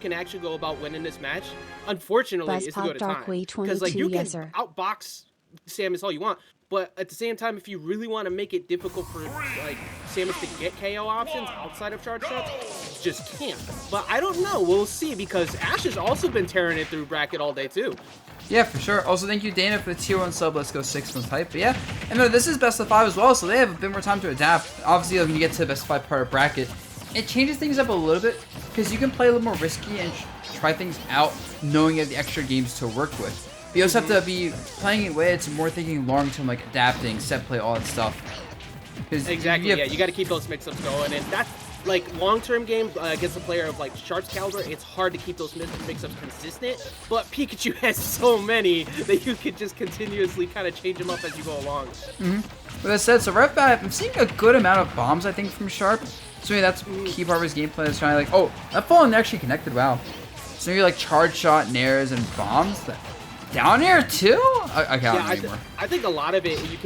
can actually go about winning this match, unfortunately, is to go to time. Because like you can outbox Samus all you want, but at the same time, if you really want to make it difficult for like Samus to get KO options outside of charge shots, just can't. But I don't know. We'll see, because Ash has also been tearing it through bracket all day too. Yeah, for sure. Also, thank you, Dana, for the tier 1 sub. Let's go 6 month hype. But yeah, and this is best of 5 as well, so they have a bit more time to adapt. Obviously, when you get to the best of 5 part of bracket, it changes things up a little bit because you can play a little more risky and try things out, knowing you have the extra games to work with. But you also have to be playing it way. It's more thinking long term, like adapting, set play, all that stuff. Exactly. Yeah, you got to keep those mix-ups going, and that's like long-term game against a player of like Sharp's caliber. It's hard to keep those mix-ups consistent, but Pikachu has so many that you could just continuously kind of change them up as you go along. With that said, so right off the bat, I'm seeing a good amount of bombs, I think, from Sharp. So maybe that's key part of his gameplay. Is trying to like, oh, that fallen actually connected. Wow. So maybe like charge shot, nairs, and bombs. Down air too? I can't anymore. I think a lot of it, you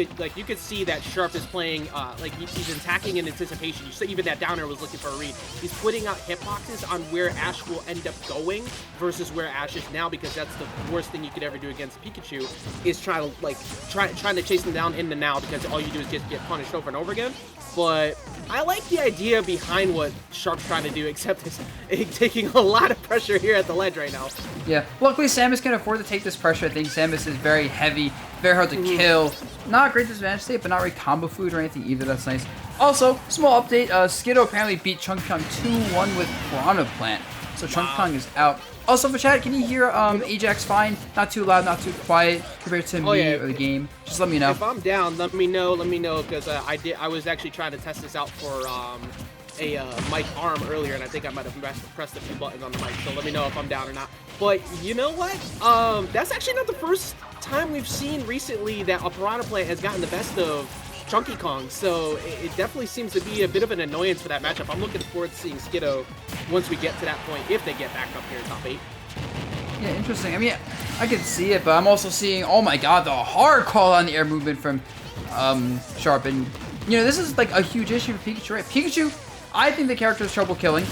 could see that Sharp is playing like he's attacking in anticipation. You see even that down air was looking for a read. He's putting out hitboxes on where Ash will end up going versus where Ash is now, because that's the worst thing you could ever do against Pikachu, is trying to chase him down in the now, because all you do is just get punished over and over again. But I like the idea behind what Sharp's trying to do, except it's taking a lot of pressure here at the ledge right now. Yeah, luckily Samus can afford to take this pressure. I think Samus is very heavy, very hard to kill. Not a great disadvantage state, but not really combo food or anything either. That's nice. Also, small update, Skiddo apparently beat Chunk Chunk 2-1 with Piranha Plant. So Chunk Chunk is out. Also for chat, can you hear Ajax fine? Not too loud, not too quiet compared to me or the game. Just let me know. If I'm down, let me know, because I was actually trying to test this out for a mic arm earlier, and I think I might have pressed a few buttons on the mic, so let me know if I'm down or not. But you know what? That's actually not the first time we've seen recently that a Piranha Plant has gotten the best of Chunky Kong, so it definitely seems to be a bit of an annoyance for that matchup. I'm looking forward to seeing Skiddo once we get to that point, if they get back up here top 8. Yeah, interesting. I mean, I can see it, but I'm also seeing, oh my god, the hard call on the air movement from Sharp. And, you know, this is like a huge issue for Pikachu, right? Pikachu, I think the character has trouble killing,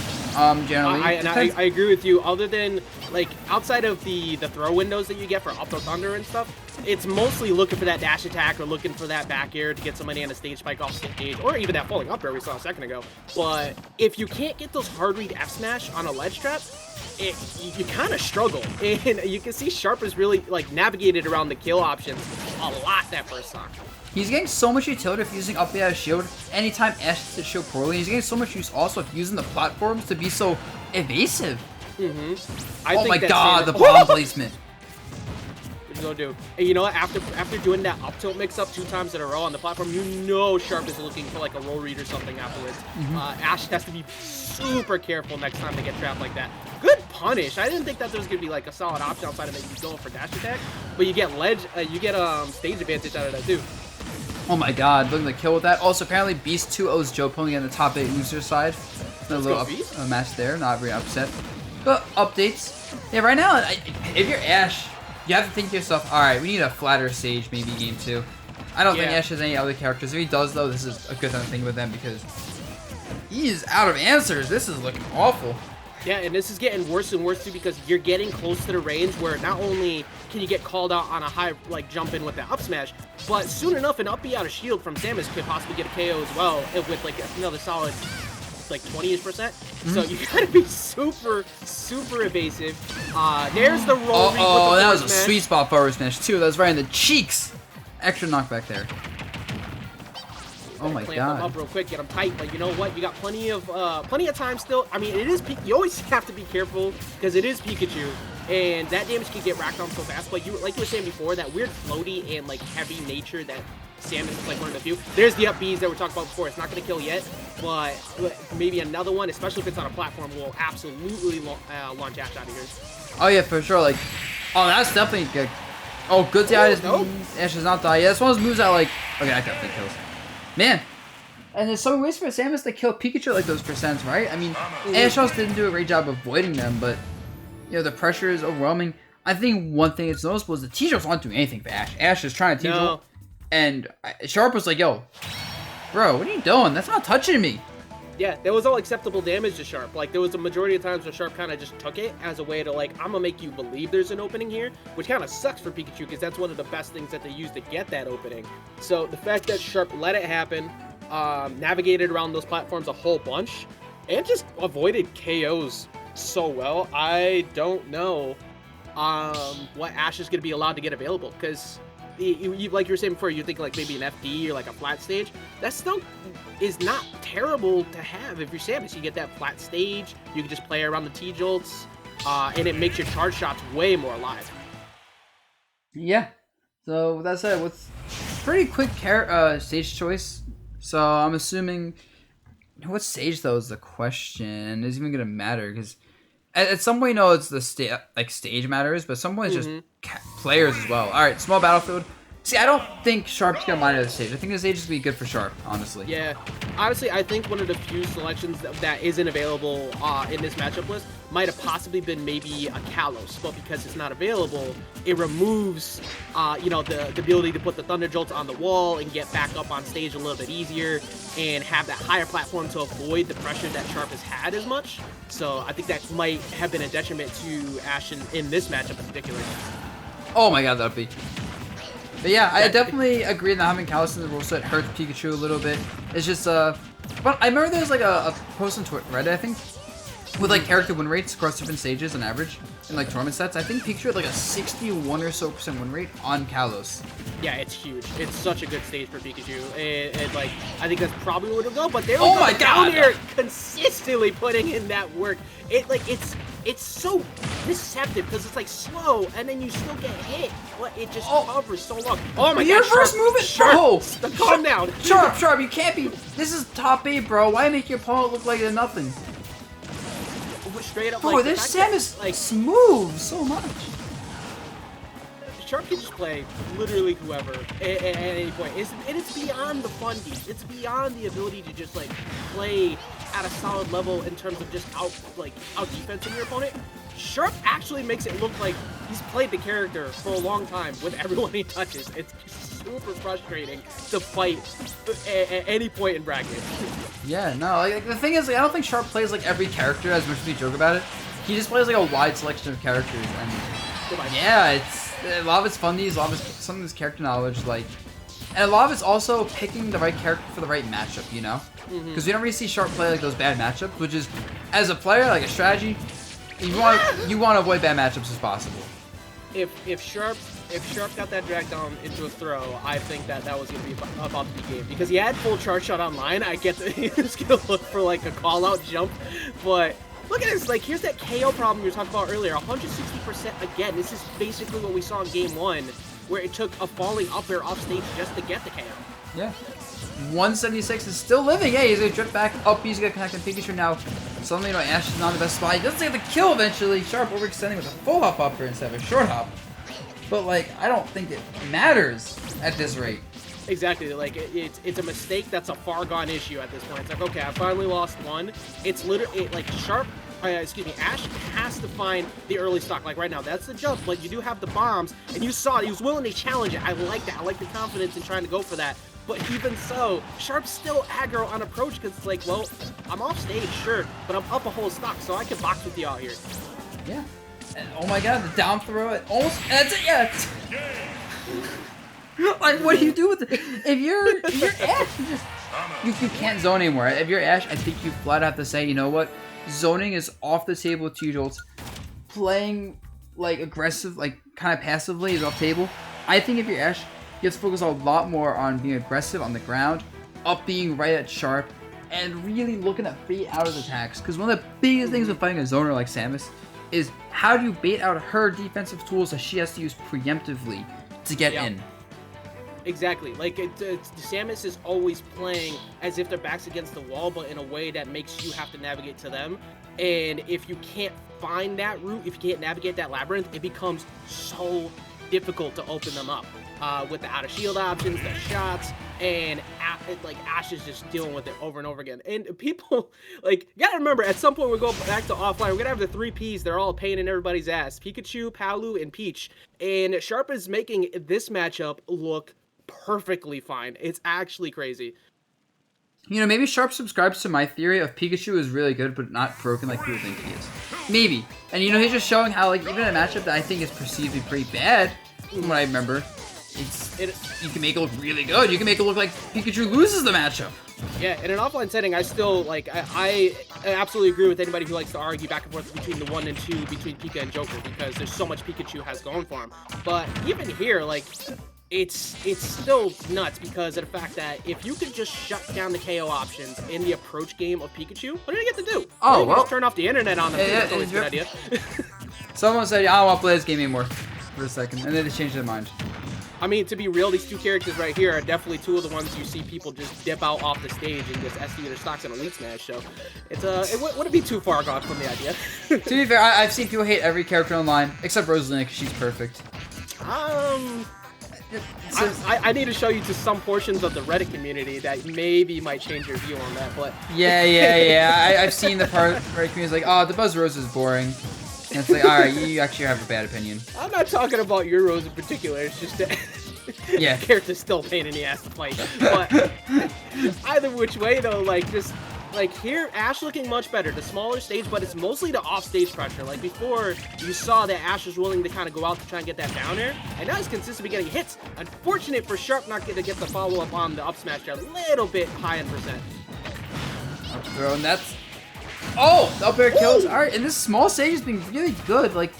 generally. I agree with you. Other than, like, outside of the throw windows that you get for up throw thunder and stuff, it's mostly looking for that dash attack or looking for that back air to get somebody on a stage spike off stage, or even that falling up air we saw a second ago. But if you can't get those hard read F smash on a ledge trap, you kind of struggle. And you can see Sharp has really, like, navigated around the kill options a lot that first stock. He's getting so much utility of using up air shield anytime Ash hits the shield poorly. He's getting so much use also of using the platforms to be so evasive. Oh my god, the bomb placement. What you gonna do? And you know what? After doing that up tilt mix up 2 times in a row on the platform, you know Sharp is looking for like a roll read or something afterwards. Ash has to be super careful next time they get trapped like that. Good punish. I didn't think that there was gonna be like a solid option outside of maybe going for dash attack, but you get ledge, you get stage advantage out of that too. Oh my god, looking to kill with that. Also, apparently Beast 2-0's Joe pulling in the top 8 loser side. A little match there, not very upset. But updates. Yeah, right now, if you're Ash, you have to think to yourself, alright, we need a flatter stage maybe game 2. I don't think Ash has any other characters. If he does, though, this is a good time to think with them, because he is out of answers. This is looking awful. Yeah, and this is getting worse and worse too, because you're getting close to the range where not only can you get called out on a high like jump in with the up smash, but soon enough an up B out of shield from Samus could possibly get a KO as well with like another solid like 20%. So you gotta be super evasive. There's the roll. Oh, that was a sweet spot forward smash too. That was right in the cheeks. Extra knockback there. Oh my god. Them up real quick, get them tight, but you know what? You got plenty of time still. I mean, it is you always have to be careful because it is Pikachu, and that damage can get racked on so fast. But like you were saying before, that weird floaty and like heavy nature that Samus is like one of the few. There's the up Bs that we talked about before. It's not gonna kill yet, but maybe another one, especially if it's on a platform, will absolutely launch Ash out of here. Oh yeah, for sure. Like, oh, that's definitely good. Oh, good to Ash does not die. Yeah, that's one of those moves that like. Okay, that definitely kills. Man, and there's some ways for Samus to kill Pikachu like those percents, right? I mean, Ash also didn't do a great job avoiding them, but, you know, the pressure is overwhelming. I think one thing that's noticeable is the T-Jolts aren't doing anything for Ash. Ash is trying to T-Jolt, and Sharp was like, yo, bro, what are you doing? That's not touching me. Yeah, there was all acceptable damage to Sharp. Like, there was a majority of times where Sharp kind of just took it as a way to, like, I'm gonna make you believe there's an opening here, which kind of sucks for Pikachu because that's one of the best things that they use to get that opening. So the fact that Sharp let it happen, navigated around those platforms a whole bunch, and just avoided KOs so well, I don't know what Ash is going to be allowed to get available, because like you were saying before, you think like maybe an FD or like a flat stage. That still is not terrible to have if you're Samus. You get that flat stage, you can just play around the T-Jolts, and it makes your charge shots way more alive. Yeah. So with that said, what's pretty quick stage choice. So I'm assuming what stage though is the question. Is even gonna matter because at some point, it's the stage matters, but some point it's just players as well. All right, small battlefield. See, I don't think Sharp's gonna mind at the stage. I think the stage is gonna be good for Sharp, honestly. Yeah, honestly, I think one of the few selections that isn't available in this matchup list might have possibly been maybe a Kalos, but because it's not available, it removes, the ability to put the Thunder Jolts on the wall and get back up on stage a little bit easier and have that higher platform to avoid the pressure that Sharp has had as much. So I think that might have been a detriment to Ash in this matchup in particular. Oh my god, that'd be... But yeah, I definitely agree that having Kalos in the rule set hurts Pikachu a little bit. It's just, but I remember there was like a post on Reddit, I think, with like character win rates across different stages on average in like tournament sets. I think Pikachu had like a 61 or so % win rate on Kalos. Yeah, it's huge. It's such a good stage for Pikachu, and like I think that's probably where it'll go. But they're down here consistently putting in that work. It's so deceptive because it's like slow, and then you still get hit, but it just covers so long. Oh my god! Your first move is calm down. Sharp, you can't be. This is top 8, bro. Why make your opponent look like they're nothing? Straight up, bro, this Samus like smooth so much. Sharp can just play literally whoever at any point. And it's beyond the fundies. It's beyond the ability to just like play at a solid level in terms of just out defensing your opponent. Sharp actually makes it look like he's played the character for a long time with everyone he touches. It's super frustrating to fight at any point in bracket. Yeah, no, like the thing is, I don't think Sharp plays like every character as much as we joke about it. He just plays like a wide selection of characters, and yeah, it's a lot of it's fundies, a lot of it's some of his character knowledge, like, and a lot of it's also picking the right character for the right matchup, you know? Because we don't really see Sharp play like those bad matchups, which is, as a player, like a strategy, you want to avoid bad matchups as possible. If Sharp got that drag down into a throw, I think that was going to be about to be game. Because he had full charge shot online, I get that he was going to look for like a call out jump. But look at this, like here's that KO problem you were talking about earlier, 160% again. This is basically what we saw in game 1, where it took a falling up air off stage just to get the KO. Yeah. 176 is still living. Yeah, he's going to drift back up. He's going to connect the Pikachu now. Suddenly, Ash is not in the best spot. He doesn't get the kill eventually. Sharp overextending with a full hop upper instead of a short hop. But, like, I don't think it matters at this rate. Exactly. Like, it's a mistake that's a far gone issue at this point. It's like, okay, I finally lost one. It's literally, like, Ash has to find the early stock. Like, right now, that's the jump, but you do have the bombs, and you saw it. He was willing to challenge it. I like that. I like the confidence in trying to go for that. But even so, Sharp's still aggro on approach because it's like, well, I'm off stage, sure, but I'm up a whole stock, so I can box with y'all here. Yeah. And, oh my god, the down throw, it almost, that's it, yeah. Like, what do you do with it? If you're Ash, you can't zone anymore. If you're Ash, I think you flat have to say, you know what? Zoning is off the table with T-Jolts. Playing, like, aggressive, like, kind of passively is off table. I think if you're Ash, you have to focus a lot more on being aggressive on the ground, up being right at Sharp, and really looking at bait out of attacks. Because one of the biggest things with fighting a zoner like Samus is how do you bait out her defensive tools that she has to use preemptively to get in. Exactly. Like, Samus is always playing as if their back's against the wall, but in a way that makes you have to navigate to them. And if you can't find that route, if you can't navigate that labyrinth, it becomes so difficult to open them up. With the out of shield options, the shots, and like Ash is just dealing with it over and over again. And people, like, you gotta remember, at some point we go back to offline, we're gonna have the 3 Ps. They're all a pain in everybody's ass: Pikachu, Palu, and Peach. And Sharp is making this matchup look perfectly fine. It's actually crazy. You know, maybe Sharp subscribes to my theory of Pikachu is really good, but not broken like people think he is. Maybe. And, you know, he's just showing how, like, even a matchup that I think is perceived to be pretty bad, from what I remember, you can make it look really good. You can make it look like Pikachu loses the matchup. Yeah, in an offline setting, I still, like, I absolutely agree with anybody who likes to argue back and forth between the 1 and 2 between Pika and Joker, because there's so much Pikachu has going for him. But even here, like, it's still nuts because of the fact that if you could just shut down the KO options in the approach game of Pikachu, what do you get to do? Oh, well. Just turn off the internet on them. That's always a good idea. Someone said, I don't want to play this game anymore for a second, and then they changed their mind. I mean, to be real, these two characters right here are definitely two of the ones you see people just dip out off the stage and just SD their stocks in Elite Smash. So it's it wouldn't be too far gone from the idea. To be fair, I've seen people hate every character online except Rosalina because she's perfect. I need to show you to some portions of the Reddit community that maybe might change your view on that, but yeah. I've seen the part where the community's like, oh, the Buzz Rose is boring. And it's like, all right, you actually have a bad opinion. I'm not talking about your Rose in particular. It's just that yeah, the character's still a pain in the ass to fight. But either which way, though, like just like here, Ash looking much better. The smaller stage, but it's mostly the off-stage pressure. Like before, you saw that Ash was willing to kind of go out to try and get that down air, and now he's consistently getting hits. Unfortunate for Sharp not going to get the follow-up on the up smash there. A little bit high in percent. Up throw, and that's... Oh! The up air kills. Alright, and this small stage has been really good. Like,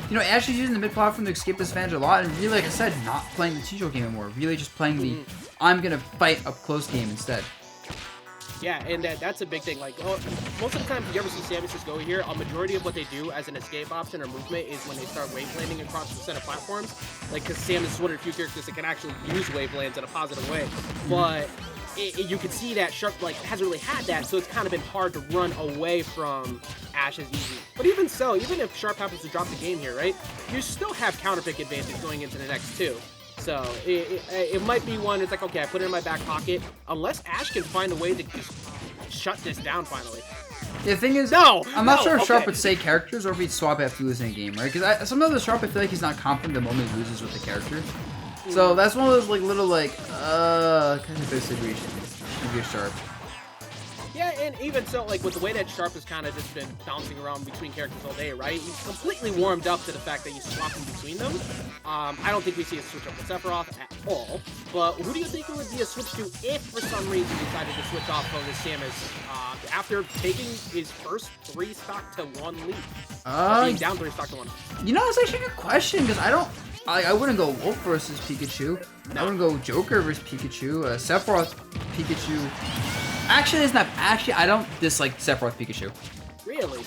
you know, Ash is using the mid platform to escape this advantage a lot, and really, like I said, not playing the Chicho game anymore. Really just playing the I'm gonna fight up close game instead. Yeah, and that's a big thing. Like, most of the time, if you ever see Samus go here, a majority of what they do as an escape option or movement is when they start wave landing across the set of platforms. Like, because Samus is one of the few characters that can actually use wave lands in a positive way. But you can see that Sharp, like, hasn't really had that, so it's kind of been hard to run away from Ash as easy. But even so, even if Sharp happens to drop the game here, right, you still have counter pick advantage going into the next two. So it might be one, it's like, okay, I put it in my back pocket, unless Ash can find a way to just shut this down finally. The thing is, I'm not sure if Sharp would say characters or if he'd swap after losing a game, right? Because sometimes the Sharp, I feel like he's not confident the moment he loses with the character. So that's one of those like little like kind of disagrees with your Sharp. Yeah, and even so, like with the way that Sharp has kind of just been bouncing around between characters all day, right? He's completely warmed up to the fact that he's swapping between them. I don't think we see a switch up with Sephiroth at all. But who do you think it would be a switch to if for some reason he decided to switch off of his Samus after taking his first 3 stock to 1 lead? Being down 3 stock to 1. You know, it's actually a good question because I wouldn't go Wolf versus Pikachu. No. I wouldn't go Joker versus Pikachu. Sephiroth Pikachu. Actually, it's not. Actually, I don't dislike Sephiroth Pikachu. Really?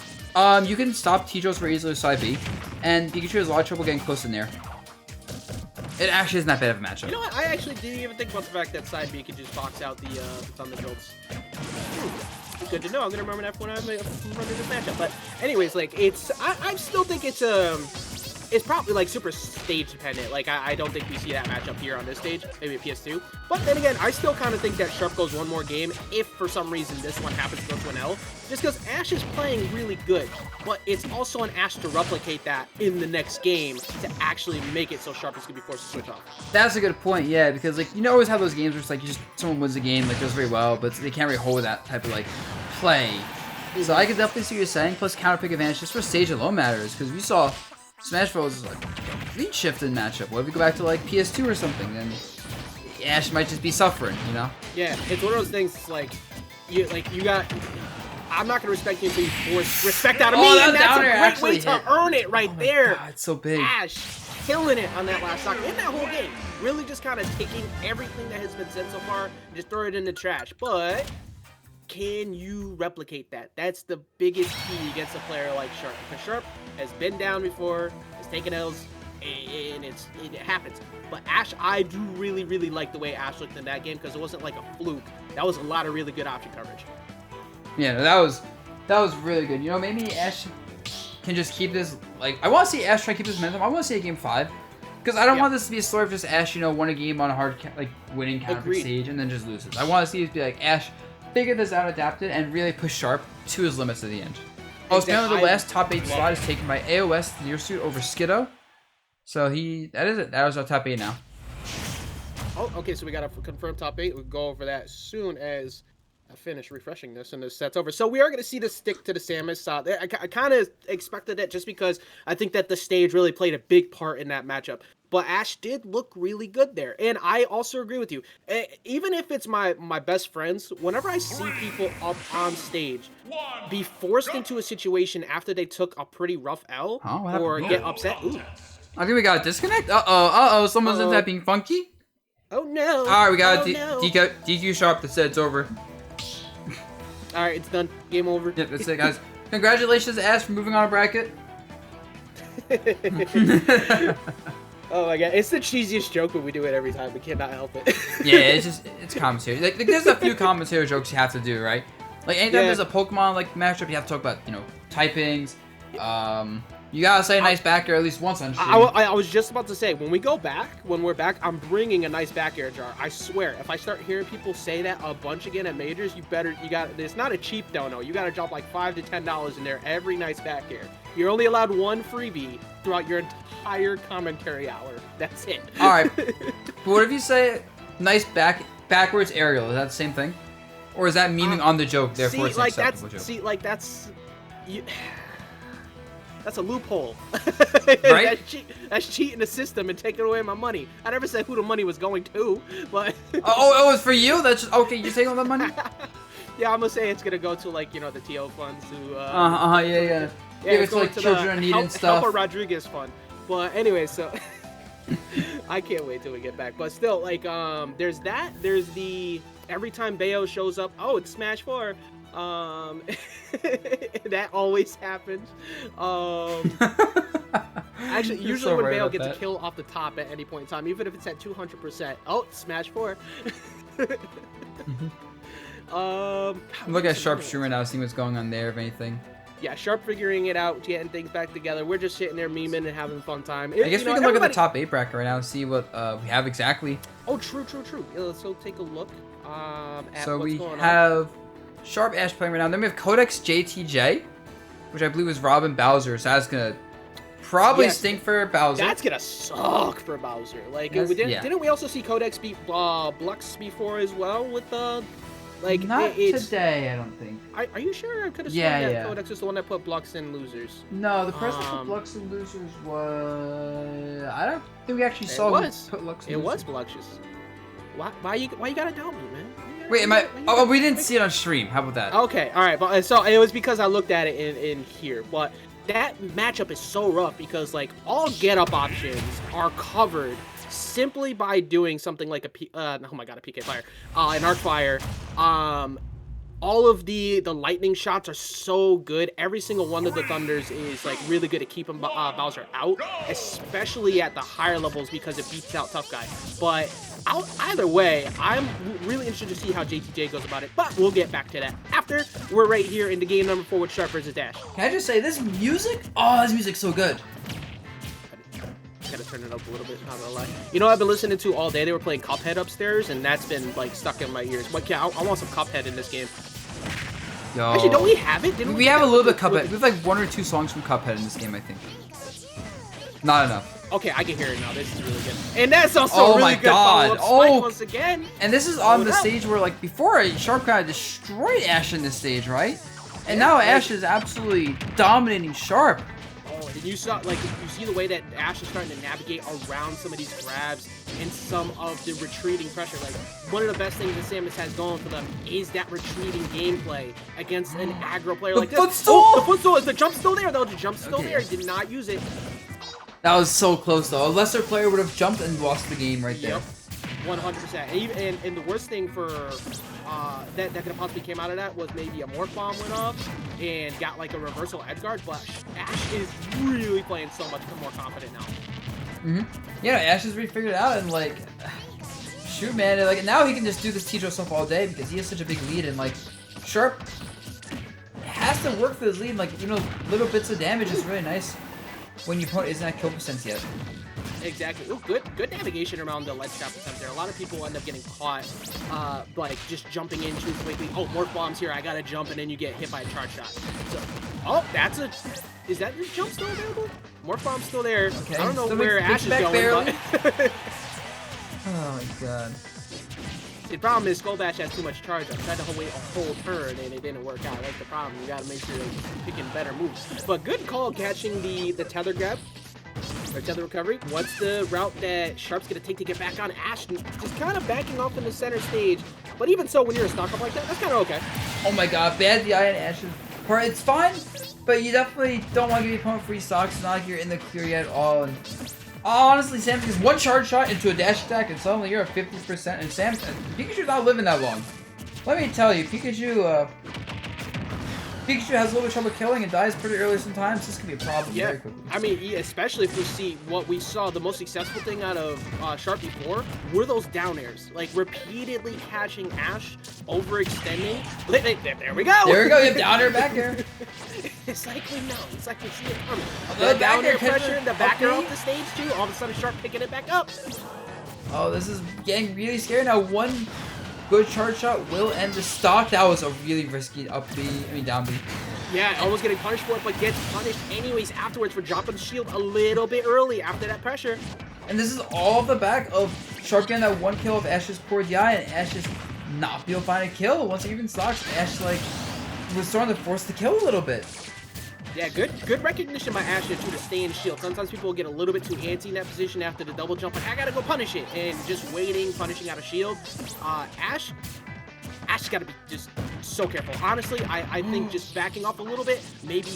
You can stop T-Joes very easily with side B, and Pikachu has a lot of trouble getting close in there. It actually isn't that bad of a matchup. You know what? I actually didn't even think about the fact that side B could just box out the Thunder Jolts. Good to know. I'm gonna remember that when I'm running this matchup. But anyways, like I still think it's probably like super stage dependent. Like I don't think we see that matchup here on this stage, maybe at PS2. But then again, I still kind of think that Sharp goes one more game if for some reason this one happens to go to an L. Just because Ash is playing really good, but it's also on Ash to replicate that in the next game to actually make it so Sharp is gonna be forced to switch off. That's a good point, yeah, because like you always have those games where it's like someone wins the game, like does very well, but they can't really hold that type of like play. So I can definitely see what you're saying. Plus counter pick advantage just for stage alone matters, because we saw SmashBros is like lead shifted matchup. What if we go back to like PS2 or something? Then Ash might just be suffering, you know? Yeah, it's one of those things. Like you got. I'm not gonna respect you until you force respect out of me, and that's a great way to earn it right there. God, it's so big. Ash killing it on that last stock in that whole game. Really just kind of taking everything that has been said so far and just throw it in the trash. But can you replicate that? That's the biggest key against a player like Sharp. Because Sharp has been down before, has taken L's, and it happens. But Ash, I do really, really like the way Ash looked in that game because it wasn't like a fluke. That was a lot of really good option coverage. Yeah, no, that was really good. You know, maybe Ash can just keep this, like, I want to see Ash try to keep this momentum. I want to see a game 5. Because I don't want this to be a story of just Ash, won a game on a hard, like, winning counter stage and then just loses. I want to see it be like, Ash figure this out, adapted, and really push Sharp to his limits at the end. Oh, apparently the last top 8 slot is taken by AOS Nearsuit over Skiddo. So that is it. That was our top 8 now. Oh, okay, so we got to confirm top 8. We'll go over that as soon as Finish refreshing this and this set's over. So we are going to see this stick to the Samus. I kind of expected it just because I think that the stage really played a big part in that matchup. But Ash did look really good there. And I also agree with you. Even if it's my best friends, whenever I see people up on stage be forced into a situation after they took a pretty rough L or get upset. Ooh. I think we got a disconnect. Uh-oh. Someone's in that being funky. Oh, no. All right, we got DQ Sharp that said it's over. All right, it's done. Game over. Yep, that's it, guys. Congratulations to Ash for moving on a bracket. Oh my god, it's the cheesiest joke, but we do it every time. We cannot help it. Yeah, it's commentary. Like there's a few commentary jokes you have to do, right? Like anytime there's a Pokemon like matchup, you have to talk about typings. You gotta say nice back air at least once on stream. I was just about to say, when we're back, I'm bringing a nice back air jar. I swear, if I start hearing people say that a bunch again at majors, it's not a cheap dono. You gotta drop like $5 to $10 in there every nice back air. You're only allowed one freebie throughout your entire commentary hour. That's it. All right. But what if you say nice backwards aerial? Is that the same thing? Or is that memeing on the joke, therefore it's an acceptable joke? See, like that's... That's a loophole. Right? That's cheating the system and taking away my money. I never said who the money was going to, but... oh, it's for you? That's just... Okay, you're taking all that money? Yeah, I'm gonna say it's gonna go to, like, the TO funds who... Yeah, it's like children in need and stuff. Helper Rodriguez fund. But anyway, so... I can't wait till we get back. But still, like, there's that. There's the... Every time Bayo shows up, oh, it's Smash 4. That always happens. Actually, usually when Bayo gets a kill off the top at any point in time, even if it's at 200%, oh, Smash 4. Look at Sharp streaming now, seeing what's going on there, if anything. Yeah, Sharp figuring it out, getting things back together. We're just sitting there memeing and having a fun time. I guess we can look at the top 8 bracket right now and see what we have exactly. Oh, true. Yeah, let's go take a look at so what's we going have on. Sharp Ash playing right now. Then we have Codex JTJ, which I believe is Robin Bowser. So that's gonna probably stink for Bowser. That's gonna suck for Bowser. Like, didn't we also see Codex beat Blux before as well with the Not today, I don't think. Are you sure? I could have sworn that Codex was the one that put Blux in losers. No, the person who put Blux in losers was... I don't think we actually saw who put Blux in losers. It was Bluxious. Why you gotta doubt me, man? Wait, we didn't see it on stream. How about that? Okay, all right. But so it was because I looked at it in here. But that matchup is so rough because like all get-up options are covered simply by doing something like a PK Fire, an Arc Fire. All of the lightning shots are so good. Every single one of the Thunders is like really good at keeping Bowser out, especially at the higher levels because it beats out Tough Guy. But either way, I'm really interested to see how JTJ goes about it. But we'll get back to that after we're right here in the game number 4 with Sharp vs. Dash. Can I just say this music? Oh, this music's so good. Gotta turn it up a little bit, not gonna lie. You know what I've been listening to all day? They were playing Cuphead upstairs, and that's been like stuck in my ears. But yeah, I want some Cuphead in this game. Yo. Actually, don't we have it? We have a little bit of Cuphead. We have like 1 or 2 songs from Cuphead in this game, I think. Not enough. Okay, I can hear it now. This is really good. And that's also really good follow-up spike once again. And this is on the stage where, like, before Sharp kind of destroyed Ash in this stage, right? And now Ash is absolutely dominating Sharp. And you saw, like, you see the way that Ash is starting to navigate around some of these grabs and some of the retreating pressure. Like, one of the best things that Samus has going for them is that retreating gameplay against an aggro player like this. The footstool! Is the jump still there? Though the jump's still there. He did not use it. That was so close, though. A lesser player would have jumped and lost the game right there. Yep. 100%. And the worst thing for that could have possibly came out of that was maybe a Morph Bomb went off and got like a reversal edge guard, but Ash is really playing so much more confident now. Yeah, Ash has really figured it out and like, shoot, man, like now he can just do this T-Drill stuff all day because he has such a big lead and like, Sharp has to work for his lead. Like, little bits of damage is really nice when your opponent isn't at kill percent yet. Exactly. Ooh, good navigation around the ledge trap attempt there. A lot of people end up getting caught, like just jumping in too quickly. Oh, Morph Bomb's here. I gotta jump, and then you get hit by a charge shot. So, is that your jump still available? Morph Bomb's still there. Okay. I don't know where Ash is going, but... Oh my god. The problem is Skull Bash has too much charge. I tried to wait a whole turn and it didn't work out. That's the problem. You gotta make sure you're picking better moves. But good call catching the tether grab. Or tether recovery. What's the route that Sharp's gonna take to get back on Ash? Just kind of backing off in the center stage. But even so, when you're a stock up like that, that's kind of okay. Oh my god, bad DI on Ash's part. It's fine, but you definitely don't want to give your opponent free stocks. It's not like you're in the clear yet at all. And honestly, Samus gets one charge shot into a dash attack, and suddenly you're at 50%. And Pikachu's not living that long. Let me tell you, Pikachu has a little bit of trouble killing and dies pretty early sometimes. This can be a problem very quickly. I mean, especially if we see what we saw, the most successful thing out of Sharp before were those down airs. Like, repeatedly catching Ash, overextending. There we go! There we go, you have down air, back air. It's like we know. It's like we see it coming. The down air pressure, the back air off the stage too, all of a sudden Sharp picking it back up. Oh, this is getting really scary now. One good charge shot will end the stock. That was a really risky down B. Yeah, almost getting punished for it, but gets punished anyways afterwards for dropping the shield a little bit early after that pressure. And this is all the back of Sharp getting that one kill of Ash's poor DI, and Ash just not be able to find a kill. Once it even stocks, Ash was starting to force the kill a little bit. Yeah, good recognition by Ash to stay in shield. Sometimes people get a little bit too antsy in that position after the double jump, like, I gotta go punish it, and just waiting, punishing out of shield. Ash gotta be just so careful. Honestly, I think just backing off a little bit, maybe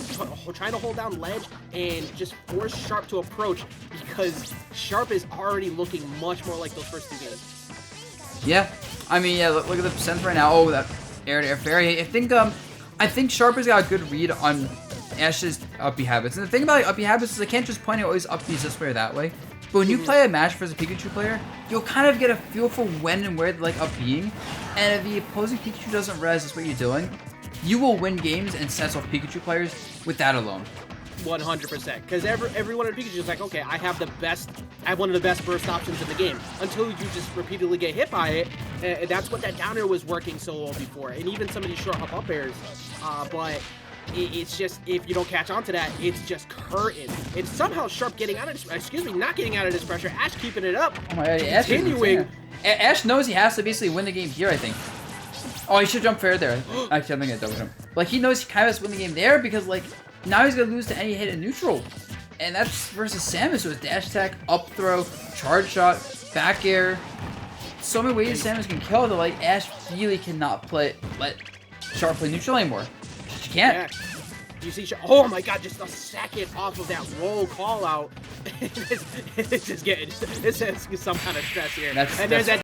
trying to hold down ledge, and just force Sharp to approach, because Sharp is already looking much more like those first two games. Yeah, I mean, yeah, look at the percent right now. Oh, that air-to-air fairy. I think Sharp has got a good read on Ash's up B habits. And the thing about up B habits is I can't just point out always up B's this way or that way. But when you play a match versus a Pikachu player, you'll kind of get a feel for when and where they like up B'ing. And if the opposing Pikachu doesn't realize that's what you're doing, you will win games and sense off Pikachu players with that alone. 100%, because every one of the Pikachu is like, okay, I have one of the best burst options in the game, until you just repeatedly get hit by it, and that's what that down air was working so well before, and even some of these short hop up airs, but it's just, if you don't catch on to that, it's just curtain. It's somehow Sharp getting out of this, not getting out of this pressure, Ash keeping it up, oh my God, continuing. Ash knows he has to basically win the game here, I think. Oh, he should jump fair there. Actually, I'm gonna double jump. Like, he knows he kind of has to win the game there, because, like, now he's gonna lose to any hit in neutral. And that's versus Samus, so it's dash attack, up throw, charge shot, back air. So many ways Samus can kill that, like, Ash really cannot let Sharp play neutral anymore. She can't. Yeah. You see, oh my God, just a second off of that roll call out. It's just getting, it's some kind of stress here. And there's that